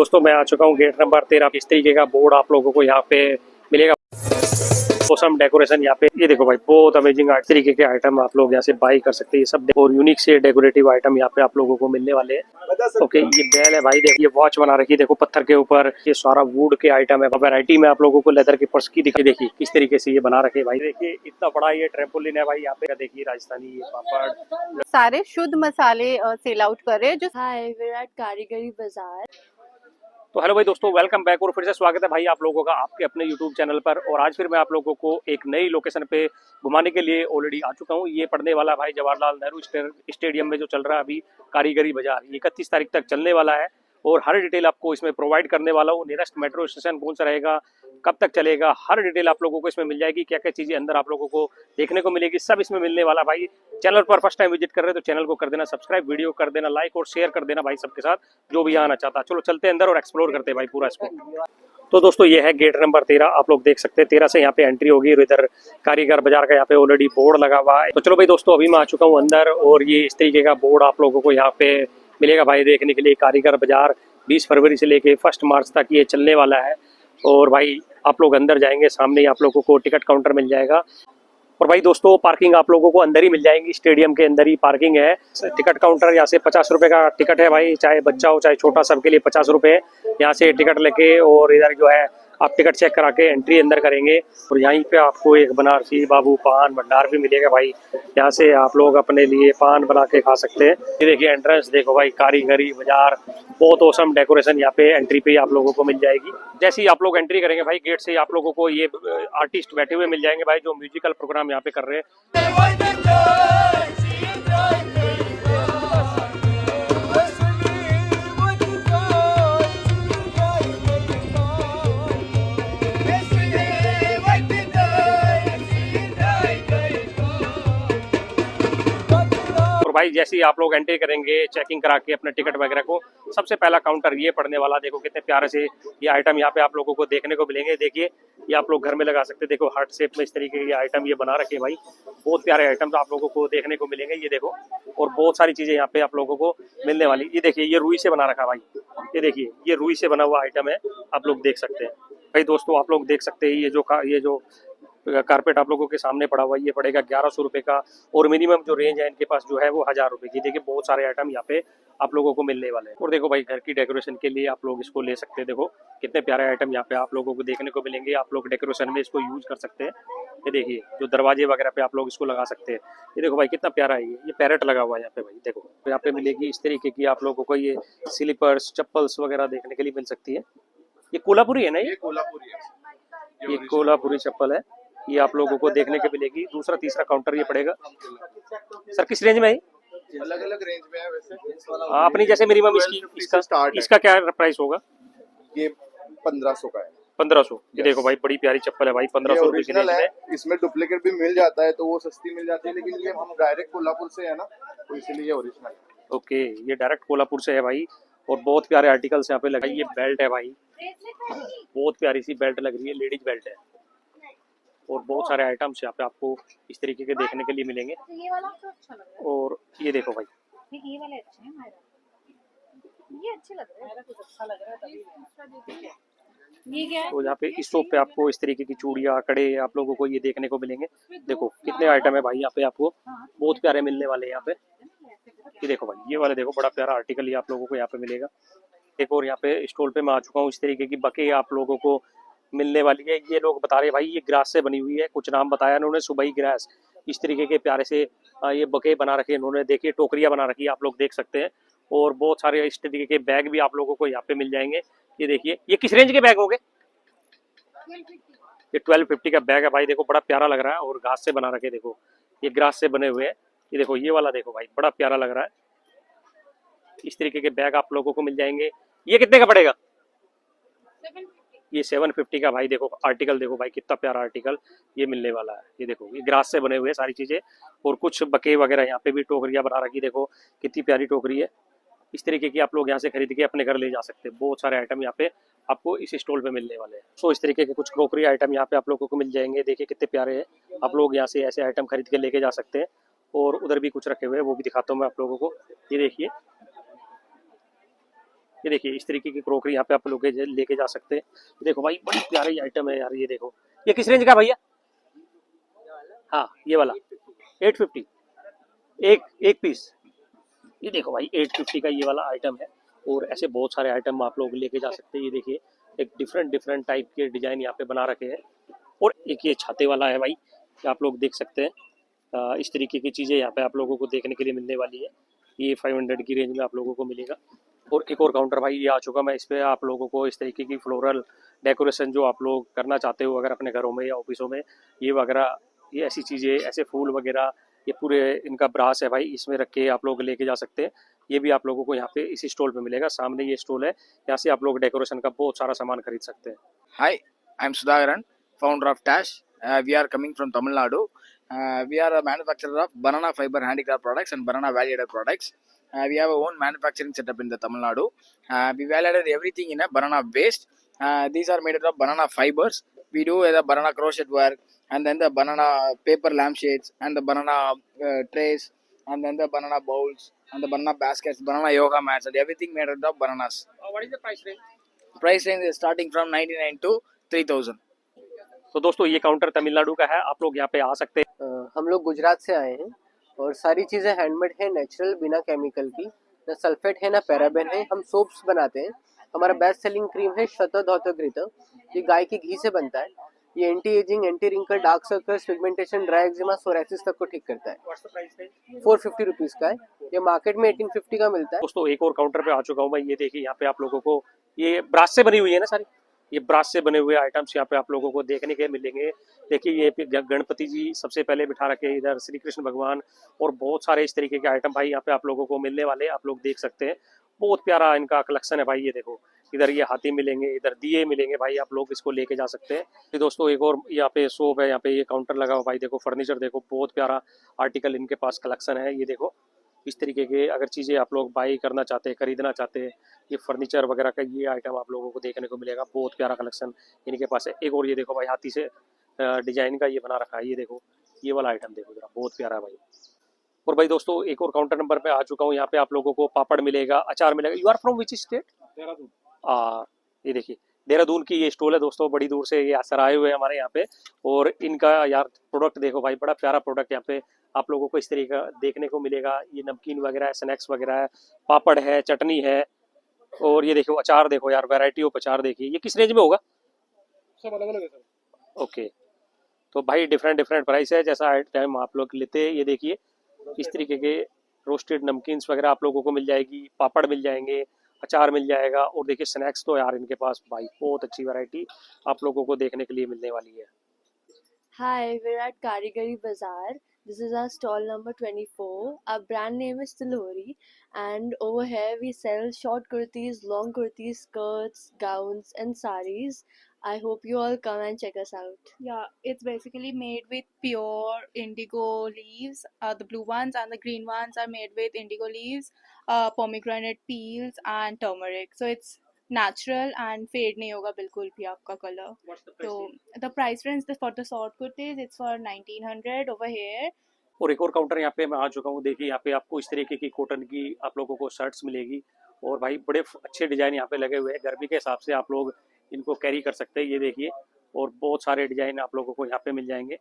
दोस्तों मैं आ चुका हूँ गेट नंबर 13। इस तरीके का बोर्ड आप लोगों को यहाँ पे मिलेगा। मौसम डेकोरेशन यहाँ पे ये देखो भाई, बहुत अमेजिंग आर्ट तरीके के आइटम आप लोग यहाँ से बाई कर सकते हैं। ये सब और यूनिक से डेकोरेटिव आइटम यहाँ पे आप लोगों को मिलने वाले हैं। ओके, ये बैल है भाई, देखिए वॉच बना रखी है, देखो पत्थर के ऊपर। ये सारा वुड के आइटम है। वैरायटी में आप लोगों को लेदर के पर्स की दिखाई, देखिए किस तरीके से ये बना रखे भाई। देखिए इतना बड़ा ये ट्रैम्पोलिन है भाई यहाँ पे। देखिए राजस्थानी ये पापड़, सारे शुद्ध मसाले सेल आउट कर रहे हैं। जो हाय विराट कारीगरी बाजार। तो हेलो भाई दोस्तों, वेलकम बैक और फिर से स्वागत है भाई आप लोगों का आपके अपने यूट्यूब चैनल पर। और आज फिर मैं आप लोगों को एक नई लोकेशन पे घुमाने के लिए ऑलरेडी आ चुका हूँ। ये पड़ने वाला भाई जवाहरलाल नेहरू स्टेडियम में जो चल रहा है अभी कारीगरी बाजार, 31 तारीख तक चलने वाला है। और हर डिटेल आपको इसमें प्रोवाइड करने वाला हूँ। नियरेस्ट मेट्रो स्टेशन कौन सा रहेगा, कब तक चलेगा, हर डिटेल आप लोगों को इसमें मिल जाएगी। क्या क्या चीजें अंदर आप लोगों को देखने को मिलेगी, सब इसमें मिलने वाला भाई। चैनल पर फर्स्ट टाइम विजिट कर रहे हैं तो चैनल को कर देना सब्सक्राइब, वीडियो कर देना लाइक और शेयर कर देना भाई सबके साथ जो भी आना चाहता। चलो चलते हैं अंदर और एक्सप्लोर करते हैं भाई पूरा इसको। तो दोस्तों ये है गेट नंबर 13, आप लोग देख सकते हैं। 13 से यहाँ पे एंट्री होगी और इधर कारीगर बाजार का यहाँ पे ऑलरेडी बोर्ड लगा हुआ है। तो चलो भाई दोस्तों, अभी मैं आ चुका हूँ अंदर और ये इस तरीके का बोर्ड आप लोगों को यहाँ पे मिलेगा भाई देखने के लिए। कारीगर बाजार 20 फरवरी से लेके 1 मार्च तक ये चलने वाला है। और भाई आप लोग अंदर जाएंगे, सामने ही आप लोगों को टिकट काउंटर मिल जाएगा। और भाई दोस्तों पार्किंग आप लोगों को अंदर ही मिल जाएंगी, स्टेडियम के अंदर ही पार्किंग है। टिकट काउंटर यहाँ से 50 रुपए का टिकट है भाई, चाहे बच्चा हो चाहे छोटा, सबके लिए 50 रुपए यहाँ से टिकट लेके। और इधर जो है आप टिकट चेक करा के एंट्री अंदर करेंगे। और यहीं पे आपको एक बनारसी बाबू पान भंडार भी मिलेगा भाई। यहाँ से आप लोग अपने लिए पान बना के खा सकते हैं। ये देखिए एंट्रेंस देखो भाई, कारीगरी बाजार, बहुत औसम डेकोरेशन यहाँ पे एंट्री पे आप लोगों को मिल जाएगी। जैसे ही आप लोग एंट्री करेंगे भाई गेट से आप लोगों को ये आर्टिस्ट बैठे हुए मिल जाएंगे भाई, जो म्यूजिकल प्रोग्राम यहाँ पे कर रहे हैं। और भाई जैसे ही आप लोग एंट्री करेंगे चेकिंग करा के अपने टिकट वगैरह को, सबसे पहला काउंटर ये पड़ने वाला। देखो कितने प्यारे से ये आइटम यहाँ पे आप लोगों को देखने को मिलेंगे। देखिए ये आप लोग घर में लगा सकते हैं। देखो हार्ट शेप में इस तरीके के आइटम ये बना रखे भाई, बहुत प्यारे आइटम आप लोगों को देखने को मिलेंगे। ये देखो और बहुत सारी चीजें यहाँ पे आप लोगों को मिलने वाली। ये देखिए ये रुई से बना रखा भाई, ये देखिए ये रुई से बना हुआ आइटम है, आप लोग देख सकते हैं भाई। दोस्तों आप लोग देख सकते हैं ये जो कारपेट आप लोगों के सामने पड़ा हुआ है, ये पड़ेगा 1100 रुपए का। और मिनिमम जो रेंज है इनके पास जो है वो 1000 रुपए की। देखिए बहुत सारे आइटम यहाँ पे आप लोगों को मिलने वाले हैं। और देखो भाई घर की डेकोरेशन के लिए आप लोग इसको ले सकते हैं। देखो कितने प्यारे आइटम यहाँ पे आप लोगों को देखने को मिलेंगे। आप लोग डेकोरेशन में इसको यूज कर सकते हैं। ये देखिए जो दरवाजे वगैरह पे आप लोग इसको लगा सकते हैं। ये देखो भाई कितना प्यारा है, ये पैरेट लगा हुआ है यहाँ पे भाई। देखो यहाँ पे मिलेगी इस तरीके की आप लोगों को ये स्लीपर्स चप्पल्स वगैरह देखने के लिए मिल सकती है। ये कोल्हापुरी है ना, ये कोल्हापुरी चप्पल है, ये आप लोगों को देखने के मिलेगी। दूसरा तीसरा काउंटर ये पड़ेगा। सर किस रेंज में है? अलग अलग रेंज में है वैसे। अपनी जैसे मिनिमम इसका क्या प्राइस होगा? ये 1500 का है। 1500। ये देखो भाई बड़ी प्यारी चप्पल है भाई, 1500 रुपए की रेंज में। इसमें डुप्लीकेट भी मिल जाता है तो वो सस्ती मिल जाती है, लेकिन ये हम डायरेक्ट कोल्हापुर से है ना, तो इसलिए ये ओरिजिनल है। ओके, ये डायरेक्ट कोल्हापुर से है भाई। और बहुत प्यारे आर्टिकल्स यहाँ पे लगे। ये बेल्ट है भाई, बहुत प्यारी सी बेल्ट लग रही है, लेडीज बेल्ट है। और बहुत सारे आइटम्स यहाँ पे आपको इस तरीके के देखने के लिए मिलेंगे। ये वाला तो अच्छा लग रहा और ये देखो भाई, है, ये वाले अच्छे हैं मायरा, ये अच्छे लग रहे हैं, मेरा कुछ अच्छा लग रहा है तभी। ये क्या है? तो यहाँ पे इस शॉप पे आपको इस तरीके की चूड़ियाँ कड़े आप लोगों को ये देखने को मिलेंगे। देखो कितने आइटम है भाई यहाँ पे, आपको बहुत प्यारे मिलने वाले हैं यहाँ पे। ये देखो भाई, ये वाले देखो बड़ा प्यारा आर्टिकल ये आप लोगों को यहाँ पे मिलेगा। एक और यहाँ पे स्टॉल पे मैं आ चुका हूँ, इस तरीके की बके आप लोगों को मिलने वाली है। ये लोग बता रहे भाई ये ग्रास से बनी हुई है, कुछ नाम बताया इन्होंने, सुबई ग्रास। इस तरीके के प्यारे से ये बके बना रखे इन्होंने। देखिए टोकरियां बना रखी है, आप लोग देख सकते हैं। और बहुत सारे इस तरीके के बैग भी आप लोगों को यहाँ पे मिल जाएंगे। ये देखिए ये किस रेंज के बैग हो गए? ये 1250 का बैग है भाई। देखो बड़ा प्यारा लग रहा है और घास से बना रखे, देखो ये ग्रास से बने हुए हैं। ये देखो ये वाला देखो भाई बड़ा प्यारा लग रहा है। इस तरीके के बैग आप लोगों को मिल जाएंगे। ये कितने का पड़ेगा? ये 750 का भाई। देखो आर्टिकल देखो भाई कितना प्यारा आर्टिकल ये मिलने वाला है। ये देखो ये ग्रास से बने हुए सारी चीजें। और कुछ बके वगैरह यहाँ पे भी टोकरियां बना रखी, देखो कितनी प्यारी टोकरी है। इस तरीके की आप लोग यहाँ से खरीद के अपने घर ले जा सकते हैं। बहुत सारे आइटम यहाँ पे आपको इस स्टॉल पे मिलने वाले हैं। सो इस तरीके के कुछ क्रॉकरी आइटम यहाँ पे आप लोगों को मिल जाएंगे। देखिए कितने प्यारे हैं, आप लोग यहाँ से ऐसे आइटम खरीद के लेके जा सकते हैं। और उधर भी कुछ रखे हुए हैं, वो भी दिखाता हूँ मैं आप लोगों को। ये देखिए ये देखिए इस तरीके की क्रॉकरी यहाँ पे आप लोग लेके जा सकते हैं। देखो भाई बड़ी प्यारी आइटम है यार, ये देखो। ये किस रेंज का भैया? हाँ ये वाला 850 एक एक पीस। ये देखो भाई 850 का ये वाला आइटम है। और ऐसे बहुत सारे आइटम आप लोग लेके जा सकते हैं। ये देखिए एक डिफरेंट डिफरेंट टाइप के डिजाइन यहाँ पे बना रखे हैं। और एक ये छाते वाला है भाई, आप लोग देख सकते हैं। इस तरीके की चीज़ें यहाँ पे आप लोगों को देखने के लिए मिलने वाली है। ये 500 की रेंज में आप लोगों को मिलेगा। और एक और काउंटर भाई ये आ चुका, मैं इस पर आप लोगों को इस तरीके की फ्लोरल डेकोरेशन जो आप लोग करना चाहते हो अगर अपने घरों में या ऑफिसों में, ये वगैरह, ये ऐसी चीज़ें, ऐसे फूल वगैरह, ये पूरे इनका ब्रास है भाई, इसमें रख के आप लोग लेके जा सकते हैं। ये भी आप लोगों को यहाँ पे इसी स्टॉल पे मिलेगा। सामने ये स्टॉल है, यहाँ से आप लोग डेकोरेशन का बहुत सारा सामान खरीद सकते हैं। Hi, I'm Sudhakaran, founder of Tash. We are coming from Tamil Nadu. We are a manufacturer of banana fiber handicraft products and banana value-added products. We have our own manufacturing setup in the Tamil Nadu. We value-added everything in a banana waste. These are made of banana fibers. We do the banana crochet work, and then the banana paper lampshades, and the banana trays, and then the banana bowls, and the banana baskets, banana yoga mats, and everything made out of bananas. What is the price range? Price range is starting from 99 to 3000. तो दोस्तों ये counter Tamil Nadu का है, आप लोग यहाँ पे आ सकते हैं। हम लोग गुजरात से आए हैं और सारी चीज़ें हैंडमेड है, नेचुरल, बिना केमिकल की, ना सल्फेट है ना पैराबेन है। हम सोप्स बनाते हैं। हमारा बेस्ट सेलिंग क्रीम है शतधौतघृत। ये गाय के घी से बनता है। ये anti aging, anti wrinkle, dark circles, pigmentation, dry eczema, psoriasis तक को ठीक करता है। 450 रुपीज़ का है। ये मार्केट में 1850 का मिलता है। दोस्तों एक और काउंटर पे आ चुका हूँ मैं। ये देखिए यहाँ पे आप लोगों को ये ब्रास से बनी हुई है ना सारी, ये ब्रास से बने हुए आइटम्स यहाँ पे आप लोगों को देखने के मिलेंगे। देखिए ये गणपति जी सबसे पहले बिठा रखे, इधर श्री कृष्ण भगवान, और बहुत सारे इस तरीके के आइटम भाई यहाँ पे आप लोगों को मिलने वाले, आप लोग देख सकते हैं। बहुत प्यारा इनका कलेक्शन है भाई। ये देखो इधर ये हाथी मिलेंगे, इधर दिए मिलेंगे भाई, आप लोग इसको लेके जा सकते हैं। ये दोस्तों एक और यहाँ पे शॉप है, यहाँ पे ये काउंटर लगा हुआ भाई। देखो फर्नीचर देखो, बहुत प्यारा आर्टिकल इनके पास कलेक्शन है। ये देखो इस तरीके के अगर चीज़ें आप लोग बाई करना चाहते हैं, खरीदना चाहते हैं, ये फर्नीचर वगैरह का ये आइटम आप लोगों को देखने को मिलेगा। बहुत प्यारा कलेक्शन इनके पास है। एक और ये देखो भाई हाथी से डिजाइन का ये बना रखा है। ये देखो ये वाला आइटम देखो जरा, बहुत प्यारा है भाई। और भाई दोस्तों एक और काउंटर नंबर पे आ चुका हूँ। यहाँ पे आप लोगों को पापड़ मिलेगा, अचार मिलेगा। You are from which state? Dehradun. ये देखिए देहरादून की ये स्टॉल है दोस्तों, बड़ी दूर से ये सर आए हुए हैं हमारे यहाँ पे। और इनका यार प्रोडक्ट देखो भाई, बड़ा प्यारा प्रोडक्ट यहाँ पे आप लोगों को इस तरीके का देखने को मिलेगा। ये नमकीन वगैरह है, स्नैक्स वगैरह है, पापड़ है, चटनी है, और ये देखो अचार देखो यार, वैरायटी ऑफ अचार देखिए। ये किस रेंज में होगा? सब अलग अलग है सर। ओके, तो भाई डिफरेंट डिफरेंट प्राइस है, जैसा टाइम आप लोग लेते हैं। ये देखिए इस तरीके के रोस्टेड नमकीन्स वगैरह आप लोगों को मिल जाएगी, पापड़ मिल जाएंगे, अचार मिल जाएगा। और देखिए स्नैक्स तो यार इनके पास भाई बहुत अच्छी वैरायटी आप लोगों को देखने के लिए मिलने वाली है। Hi, we're at Karigari Bazaar. This is our stall number 24. Our brand name is Tilori, and over here we sell short kurtis, long kurtis, skirts, gowns, and saris. I hope you all come and check us out. Yeah, it's basically made with pure indigo leaves. The blue ones and the green ones are made with indigo leaves, pomegranate peels, and turmeric. So it's natural and fade नहीं होगा बिल्कुल भी आपका colour. तो the price range for the short kurtis it's for 1900 over here. और एक और counter यहाँ पे मैं आ चुका हूँ। देखिए यहाँ पे आपको इस तरीके की कॉटन की आप लोगों को शर्ट्स मिलेगी, और भाई बड़े अच्छे डिजाइन यहाँ पे लगे हुए हैं। गर्मी के हिसाब से आप लोग इनको कैरी कर सकते हैं। ये देखिए, और बहुत सारे डिजाइन आप लोगों को यहाँ पे मिल जाएंगे।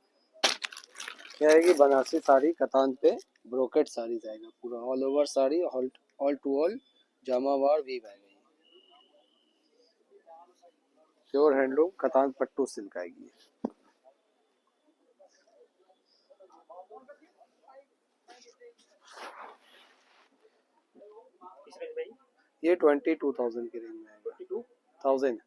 क्या है कि बनारसी साड़ी कतान पे ब्रोकेट साड़ी जाएगा, पूरा all over sari, all to all jamawar weave आएगा। Pure handloom katan pattu silk आएगी। ये 22,000 की रेंज में आएगा। 22,000।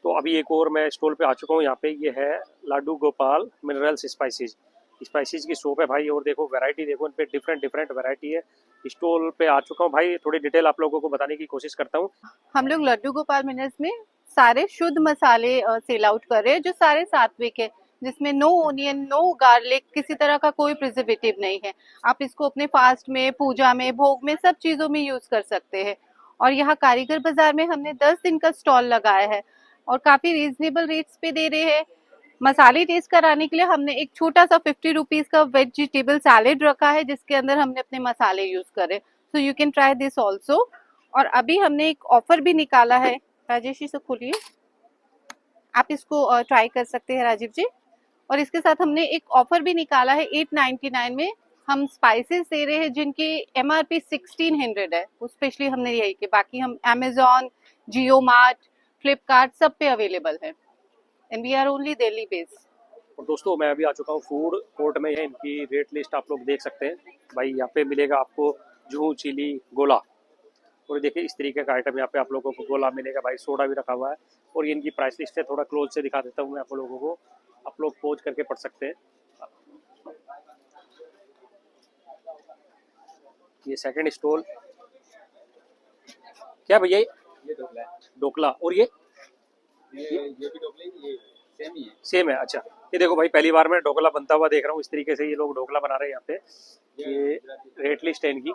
तो अभी एक और मैं स्टॉल पे आ चुका हूँ। यहाँ पे ये है लाडू गोपाल मिनरल्स स्पाइसेस की शॉप है भाई। और देखो वैरायटी देखो, इन पे डिफरेंट डिफरेंट वैरायटी है। स्टॉल पे आ चुका हूँ भाई, थोड़ी डिटेल आप लोगों को बताने की कोशिश करता हूँ। हम लोग लड्डू गोपाल मिनरल्स में सारे शुद्ध मसाले सेल आउट कर रहे हैं जो सारे सात्विक है, जिसमें नो ओनियन, नो गार्लिक, किसी तरह का कोई प्रिजर्वेटिव नहीं है। आप इसको अपने फास्ट में, पूजा में, भोग में, सब चीजों में यूज कर सकते हैं। और यहाँ कारीगर बाजार में हमने 10 दिन का स्टॉल लगाया है और काफी रीजनेबल रेट्स पे दे रहे हैं। मसाले टेस्ट कराने के लिए हमने एक छोटा सा 50 रुपीज का वेजिटेबल सैलेड रखा है, जिसके अंदर हमने अपने मसाले यूज करे। So you can try this also. और अभी हमने एक ऑफर भी निकाला है, राजेश जी से खोलिए, आप इसको ट्राई कर सकते हैं राजीव जी। और इसके साथ हमने एक ऑफर भी निकाला है, 899 में हम स्पाइसेस दे रहे हैं जिनकी MRP 1600 है, वो स्पेशली हमने यही कि बाकी हम Amazon, जियो मार्ट, फ्लिपकार्ट सब पे अवेलेबल है and we are only Delhi based. और दोस्तों मैं अभी आ चुका हूँ फूड कोर्ट में, है इनकी रेट लिस्ट आप लोग देख सकते हैं भाई। यहाँ पे मिलेगा आपको जूहू चिली गोला, और देखिए इस तरीके का आइटम यहाँ पे आप लोगों को गोला मिलेगा भाई, सोडा भी रखा हुआ है। और ये इनकी प्राइस लिस्ट है, थोड़ा क्लोज से दिखा देता हूँ मैं आप लोगों को, आप लोग पोज करके पढ़ सकते हैं। ये सेकंड स्टॉल क्या भैया, ये ढोकला है। ढोकला, और ये भी ढोकले, ये सेम ही है। सेम है। अच्छा ये देखो भाई पहली बार मैं ढोकला बनता हुआ देख रहा हूँ, इस तरीके से ये लोग ढोकला बना रहे हैं यहाँ पे। ये रेट लिस्ट है इनकी,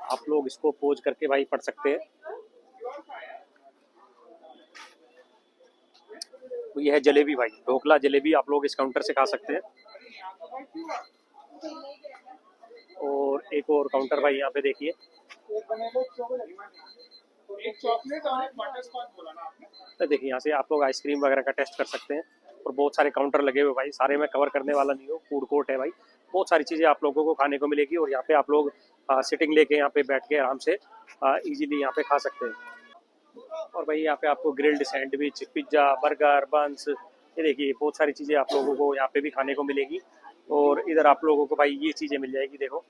आप लोग इसको पोज करके भाई पढ़ सकते हैं। तो ये है जलेबी भाई, ढोकला जलेबी आप लोग इस काउंटर से खा सकते हैं। और एक और काउंटर भाई यहाँ पे देखिए, तो देखिए यहाँ से आप लोग आइसक्रीम वगैरह का टेस्ट कर सकते हैं। और बहुत सारे काउंटर लगे हुए भाई, सारे में कवर करने वाला नहीं हो, फूड कोर्ट है भाई, बहुत सारी चीज़ें आप लोगों को खाने को मिलेगी। और यहाँ पे आप लोग सिटिंग लेके यहाँ पे बैठ के आराम से इजीली यहाँ पे खा सकते हैं। और भाई यहाँ पे आपको ग्रिल्ड सैंडविच, पिज्ज़ा, बर्गर, बंस, ये देखिए बहुत सारी चीज़ें आप लोगों को यहाँ पे भी खाने को मिलेगी। और इधर आप लोगों को भाई ये चीज़ें मिल जाएगी, देखो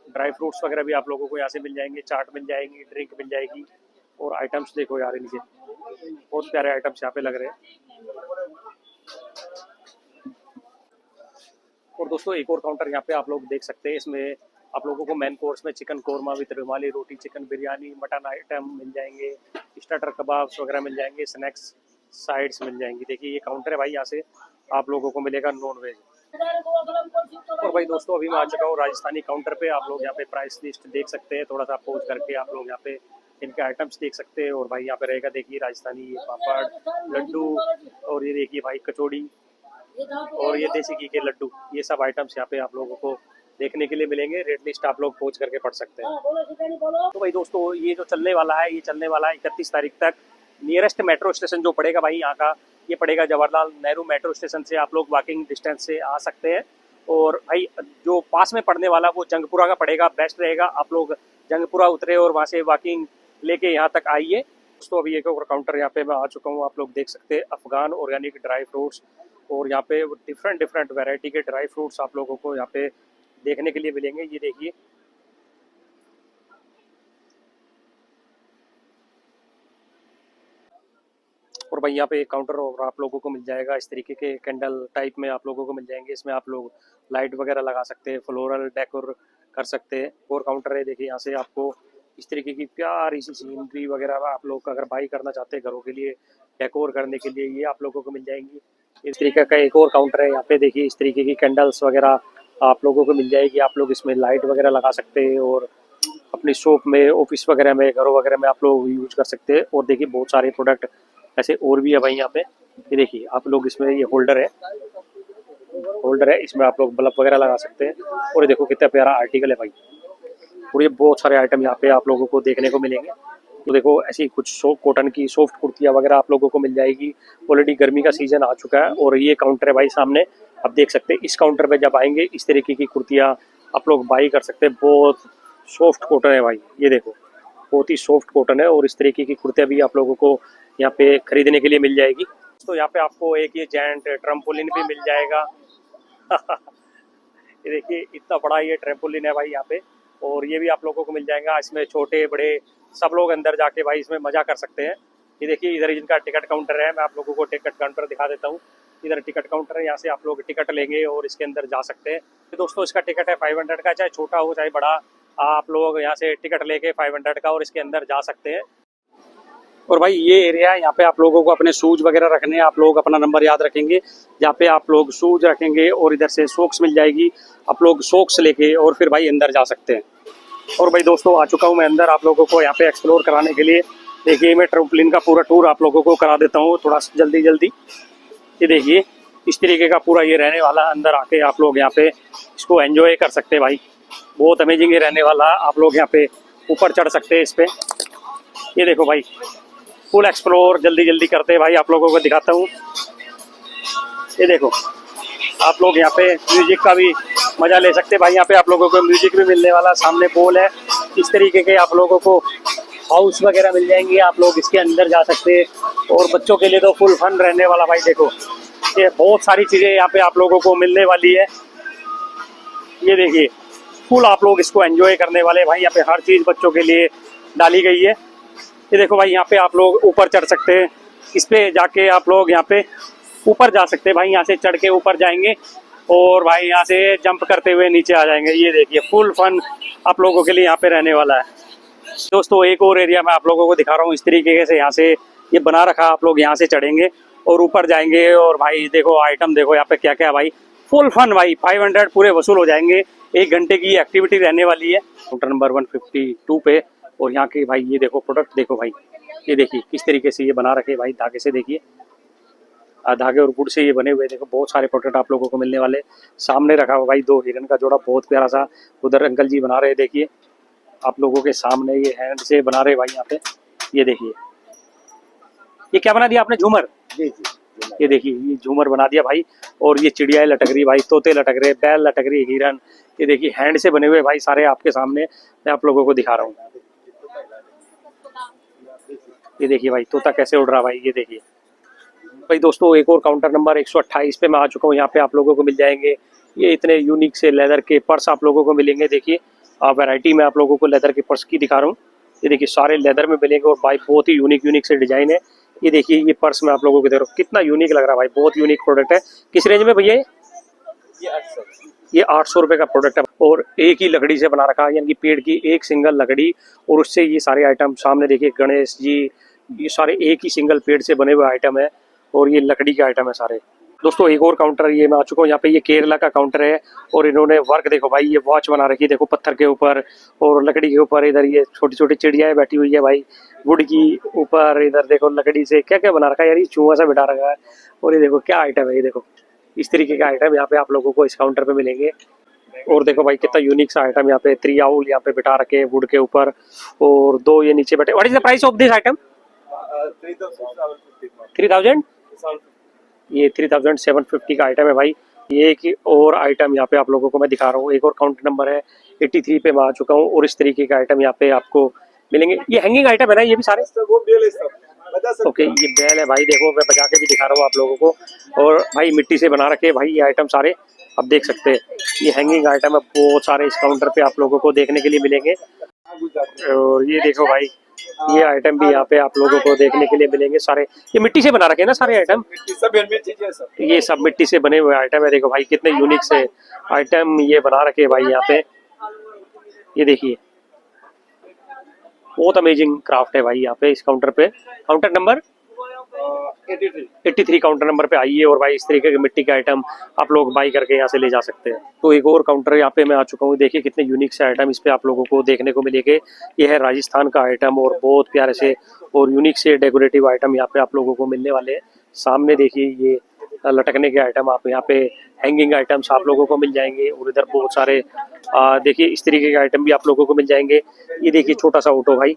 ड्राई फ्रूट्स वगैरह भी आप लोगों को यहाँ से मिल जाएंगे, चाट मिल जाएगी, ड्रिंक मिल जाएगी। और आइटम्स देखो यार इनके, बहुत प्यारे आइटम्स यहाँ पे लग रहे हैं। और दोस्तों एक और काउंटर यहाँ पे आप लोग देख सकते हैं, इसमें आप लोगों को मेन कोर्स में chicken korma with rumali roti, chicken biryani, mutton item मिल जाएंगे, स्टार्टर कबाब्स वगैरह मिल जाएंगे, स्नैक्स साइड्स मिल जाएंगी। देखिए ये काउंटर है भाई, यहाँ से आप लोगों को मिलेगा नॉन वेज। और भाई दोस्तों अभी मैं आ चुका हूँ राजस्थानी काउंटर पे, आप लोग यहाँ पे प्राइस लिस्ट देख सकते हैं, थोड़ा सा पोज करके आप लोग यहाँ पे इनके आइटम्स देख सकते हैं। और भाई यहाँ पे रहेगा देखिए राजस्थानी ये पापड़, लड्डू, और ये देखिए भाई कचौड़ी, और ये देसी घी के लड्डू, ये सब आइटम्स यहाँ पे आप लोगों को देखने के लिए मिलेंगे। रेट लिस्ट आप लोग पोज करके पढ़ सकते हैं। तो भाई दोस्तों ये जो चलने वाला है, ये चलने वाला है 31 तारीख तक। नियरेस्ट मेट्रो स्टेशन जो पड़ेगा भाई यहाँ का, ये पड़ेगा जवाहरलाल नेहरू मेट्रो स्टेशन से, आप लोग वॉकिंग डिस्टेंस से आ सकते हैं। और भाई जो पास में पड़ने वाला वो जंगपुरा का पड़ेगा, बेस्ट रहेगा आप लोग जंगपुरा उतरे और वहाँ से वॉकिंग लेके यहाँ तक आइए। दोस्तों अभी एक और काउंटर यहाँ पे मैं आ चुका हूँ, आप लोग देख सकते हैं अफगान ऑर्गेनिक ड्राई फ्रूट्स, और यहाँ पे डिफरेंट वैरायटी के ड्राई फ्रूट्स आप लोगों को यहाँ पे देखने के लिए मिलेंगे। ये देखिए और भाई यहाँ पे एक काउंटर और आप लोगों को मिल जाएगा, इस तरीके के कैंडल टाइप में आप लोगों को मिल जाएंगे। इसमें आप लोग लाइट वगैरह लगा सकते हैं, फ्लोरल डेकोर कर सकते हैं। और काउंटर है देखिए, यहाँ से आपको इस तरीके की प्यारी सी सीनरी वगैरह आप लोग अगर बाई करना चाहते हैं घरों के लिए डेकोर करने के लिए, ये आप लोगों को मिल जाएंगी। इस तरीके का एक और काउंटर है यहाँ पे देखिए, इस तरीके की कैंडल्स वगैरह आप लोगों को मिल जाएगी। आप लोग इसमें लाइट वगैरह लगा सकते हैं और अपनी शॉप में, ऑफिस वगैरह में, घरों वगैरह में आप लोग यूज कर सकते हैं। और देखिए बहुत सारे प्रोडक्ट ऐसे और भी है भाई यहाँ पे, ये देखिए आप लोग इसमें ये होल्डर है, इसमें आप लोग बल्ब वगैरह लगा सकते हैं। और ये देखो कितना प्यारा आर्टिकल है भाई, और ये बहुत सारे आइटम यहाँ पे आप लोगों को देखने को मिलेंगे। तो देखो ऐसी कुछ कॉटन की सॉफ्ट कुर्तियाँ वगैरह आप लोगों को मिल जाएगी। ऑलरेडी गर्मी का सीजन आ चुका है और ये काउंटर है भाई सामने, आप देख सकते हैं। इस काउंटर पे जब आएंगे इस तरीके की कुर्तियाँ आप लोग बाई कर सकते हैं। बहुत सॉफ्ट कॉटन है भाई, ये देखो बहुत ही सॉफ्ट कॉटन है, और इस तरीके की कुर्तियाँ भी आप लोगों को यहाँ पे खरीदने के लिए मिल जाएगी। तो यहाँ पे आपको एक ये जेंट ट्रम्पोलिन भी मिल जाएगा। ये देखिए इतना बड़ा ये ट्रम्पोलिन है भाई यहाँ पे, और ये भी आप लोगों को मिल जाएगा। इसमें छोटे बड़े सब लोग अंदर जाके भाई इसमें मजा कर सकते हैं। ये देखिए इधर इनका टिकट काउंटर है, मैं आप लोगों को टिकट काउंटर दिखा देता हूँ। इधर टिकट काउंटर है, यहाँ से आप लोग टिकट लेंगे और इसके अंदर जा सकते हैं। तो दोस्तों इसका टिकट है 500 का, चाहे छोटा हो चाहे बड़ा, आप लोग यहाँ से टिकट लेके 500 का और इसके अंदर जा सकते हैं। और भाई ये एरिया है, यहाँ पे आप लोगों को अपने शूज वगैरह रखने हैं, आप लोग अपना नंबर याद रखेंगे, यहाँ पे आप लोग शूज रखेंगे और इधर से सॉक्स मिल जाएगी, आप लोग सॉक्स लेके और फिर भाई अंदर जा सकते हैं। और भाई दोस्तों आ चुका हूँ मैं अंदर, आप लोगों को यहाँ पे एक्सप्लोर कराने के लिए। देखिए मैं ट्रम्पोलिन का पूरा टूर आप लोगों को करा देता हूँ थोड़ा जल्दी। ये देखिए इस तरीके का पूरा ये रहने वाला, अंदर आके आप लोग यहाँ पे इसको एंजॉय कर सकते हैं भाई, बहुत अमेजिंग ही रहने वाला। आप लोग यहाँ पे ऊपर चढ़ सकते हैं इस पे। ये देखो भाई फुल एक्सप्लोर जल्दी जल्दी करते हैं भाई, आप लोगों को दिखाता हूँ। ये देखो आप लोग यहाँ पे म्यूजिक का भी मजा ले सकते हैं भाई, यहाँ पे आप लोगों को म्यूजिक भी मिलने वाला, सामने पोल है। इस तरीके के आप लोगों को हाउस वगैरह मिल जाएंगे, आप लोग इसके अंदर जा सकते हैं। और बच्चों के लिए तो फुल फन रहने वाला भाई। देखो ये बहुत सारी चीज़ें यहाँ पे आप लोगों को मिलने वाली है। ये देखिए फुल आप लोग इसको एंजॉय करने वाले भाई, यहाँ पे हर चीज़ बच्चों के लिए डाली गई है। ये देखो भाई यहाँ पे आप लोग ऊपर चढ़ सकते हैं, इस पे जाके आप लोग यहाँ पे ऊपर जा सकते हैं भाई। यहाँ से चढ़ के ऊपर जाएंगे और भाई यहाँ से जंप करते हुए नीचे आ जाएंगे। ये देखिए फुल फन आप लोगों के लिए यहाँ पे रहने वाला है। दोस्तों एक और एरिया मैं आप लोगों को दिखा रहा हूँ, इस तरीके से यहाँ से ये बना रखा, आप लोग यहाँ से चढ़ेंगे और ऊपर जाएंगे। और भाई देखो आइटम देखो यहाँ पे क्या क्या भाई, फुल फन भाई। 500 पूरे वसूल हो जाएंगे, 1 घंटे की एक्टिविटी रहने वाली है काउंटर नंबर 152 पे। और यहाँ के भाई ये देखो प्रोडक्ट देखो भाई, ये देखिए किस तरीके से ये बना रखे भाई, धागे से देखिए, धागे और गुड़ से ये बने हुए। देखो बहुत सारे प्रोडक्ट आप लोगों को मिलने वाले। सामने रखा हुआ भाई 2 हिरन का जोड़ा, बहुत प्यारा सा। उधर अंकल जी बना रहे, देखिए आप लोगों के सामने ये हैंड से बना रहे भाई यहाँ पे। ये देखिए ये क्या बना दिया आपने, झूमर। ये देखिए ये झूमर बना दिया भाई। और ये चिड़ियाएं लटक रही भाई, तोते लटक रहे, बैल लटक रही, हिरन। ये देखिए हैंड से बने हुए भाई सारे आपके सामने मैं आप लोगों को दिखा रहा हूँ। ये देखिए भाई तोता कैसे उड़ रहा भाई। ये देखिए भाई दोस्तों एक और काउंटर नंबर 128 पे मैं आ चुका हूँ। यहाँ पे आप लोगों को मिल जाएंगे ये इतने यूनिक से लेदर के पर्स आप लोगों को मिलेंगे। देखिए वैरायटी में आप लोगों को लेदर के पर्स की दिखा रहा हूँ। ये देखिए सारे लेदर में मिलेंगे और भाई बहुत ही यूनिक से डिजाइन है। ये देखिए ये पर्स मैं आप लोगों को दे रहा हूँ, कितना यूनिक लग रहा है भाई, बहुत यूनिक प्रोडक्ट है। किस रेंज में भैया? ये 800 रुपये का प्रोडक्ट है और एक ही लकड़ी से बना रखा है, यानी कि पेड़ की एक सिंगल लकड़ी। और उससे ये सारे आइटम सामने देखिए, गणेश जी, ये सारे एक ही सिंगल पेड़ से बने हुए आइटम है और ये लकड़ी के आइटम है सारे। दोस्तों एक और काउंटर ये मैं आ चुका हूँ, यहाँ पे ये केरला का काउंटर है और इन्होंने वर्क देखो भाई, ये वॉच बना रखी है देखो पत्थर के ऊपर और लकड़ी के ऊपर। इधर ये छोटी छोटी चिड़ियाएं बैठी हुई है भाई वुड की ऊपर। इधर देखो लकड़ी से क्या क्या बना रखा है यार, ये चूहा सा बिठा रखा है। और ये देखो क्या आइटम है, ये देखो इस तरीके के आइटम यहाँ पे आप लोगों को इस काउंटर पे मिलेंगे। और देखो भाई कितना यूनिक सा आइटम यहाँ पे, 3 आउल यहाँ पे बिठा रखे हैं वुड के ऊपर और 2 ये नीचे बैठे। What is the price of this item? 3000। ये 3750 का आइटम है भाई। ये एक और आइटम यहाँ पे आप लोगों को मैं दिखा रहा हूँ, एक और काउंटर नंबर है 83 पे मैं आ चुका हूँ और इस तरीके का आइटम यहाँ पे आपको मिलेंगे। ये हैंगिंग आइटम है ना ये भी सारे? ओके ये बैल है भाई, देखो मैं बजा के भी दिखा रहा हूँ आप लोगों को। और भाई मिट्टी से बना रखे भाई ये आइटम सारे, आप देख सकते हैं ये हैंगिंग आइटम है, बहुत सारे इस काउंटर पे आप लोगों को देखने के लिए मिलेंगे। और ये देखो भाई ये आइटम भी यहाँ पे आप लोगों को देखने के लिए मिलेंगे सारे। ये मिट्टी से बना रखे हैं ना सारे आइटम? ये सब मिट्टी से बने हुए आइटम है। देखो भाई कितने यूनिक से आइटम ये बना रखे हैं भाई यहाँ पे। ये देखिए बहुत अमेजिंग क्राफ्ट है भाई यहाँ पे इस काउंटर पे। काउंटर नंबर 83 काउंटर नंबर पे आइए और भाई इस तरीके के मिट्टी के आइटम आप लोग बाई करके यहाँ से ले जा सकते हैं। तो एक और काउंटर यहाँ पे मैं आ चुका हूँ, देखिए कितने यूनिक से आइटम इस पे आप लोगों को देखने को मिलेंगे। ये है राजस्थान का आइटम और बहुत प्यारे से और यूनिक से डेकोरेटिव आइटम यहाँ पे आप लोगों को मिलने वाले हैं। सामने देखिए ये लटकने के आइटम, आप यहाँ पे हैंगिंग आइटम्स आप लोगों को मिल जाएंगे और इधर बहुत सारे देखिए इस तरीके के आइटम भी आप लोगों को मिल जाएंगे। ये देखिए छोटा सा ऑटो भाई,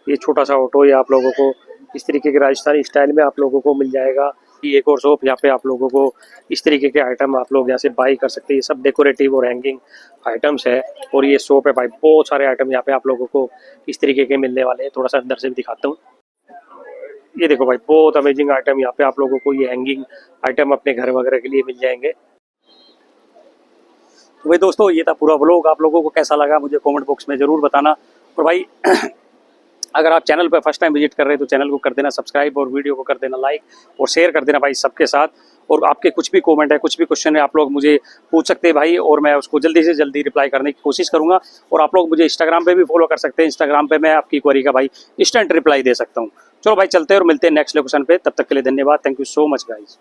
ये छोटा सा ऑटो ये आप लोगों को इस तरीके के राजस्थानी स्टाइल में आप लोगों को मिल जाएगा। ये एक और शॉप यहाँ पे आप लोगों को इस तरीके के आइटम आप लोग यहाँ से बाई कर सकते हैं। ये सब डेकोरेटिव और हैंगिंग आइटम्स है और ये शॉप है भाई, बहुत सारे आइटम यहाँ पे आप लोगों को इस तरीके के मिलने वाले हैं। थोड़ा सा अंदर से भी दिखाता हूँ। ये देखो भाई बहुत अमेजिंग आइटम यहाँ पे आप लोगों को ये हैंगिंग आइटम अपने घर वगैरह के लिए मिल जाएंगे। तो भाई दोस्तों ये था पूरा व्लॉग, आप लोगों को कैसा लगा मुझे कमेंट बॉक्स में ज़रूर बताना। और भाई अगर आप चैनल पर फर्स्ट टाइम विजिट कर रहे हैं तो चैनल को कर देना सब्सक्राइब और वीडियो को कर देना लाइक और शेयर कर देना भाई सबके साथ। और आपके कुछ भी कमेंट है, कुछ भी क्वेश्चन है, आप लोग मुझे पूछ सकते हैं भाई और मैं उसको जल्दी से जल्दी रिप्लाई करने की कोशिश करूंगा। और आप लोग मुझे इंस्टाग्राम पे भी फॉलो कर सकते हैं, इंस्टाग्राम पे मैं आपकी क्वेरी का भाई इंस्टेंट रिप्लाई दे सकता हूँ। चलो भाई चलते हैं और मिलते हैं नेक्स्ट लोकेशन पे, तब तक के लिए धन्यवाद, thank you so much guys.